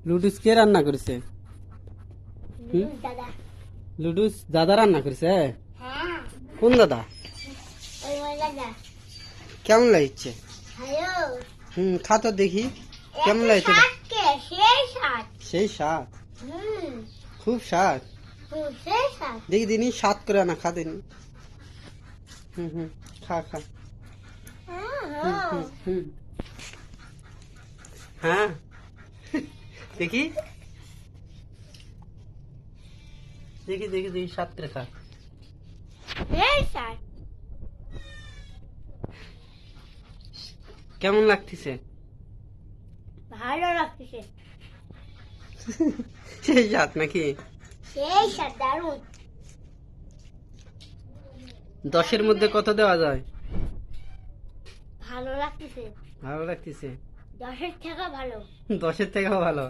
লুডুস কে রান্না করেছে? দাদা। লুডুস দাদা রান্না করেছে? হ্যাঁ, কোন দাদা? ওই ওই দাদা। কেমন লাগছে? হ্যালো। খা তো দেখি কেমন লাগছে। সেই সাত। সেই স্বাদ, হুম, খুব স্বাদ। সেই সাত। দেখি দিনি স্বাদ করে না, খা দিনি। খা খা। হুম। হ্যাঁ দেখি দেখি দেখি দেখি স্বাদ করে খা। সেই সাত। কেমন লাগতেছে? ভালো লাগতেছে। সেই স্বাদ নাকি? সেই সাত, দারুণ। 10-এর মধ্যে কত দেওয়া যায়? ভালো লাগতেছে। ভালো লাগতেছে। 10-এর থেকে ভালো। 10-এর থেকেও ভালো।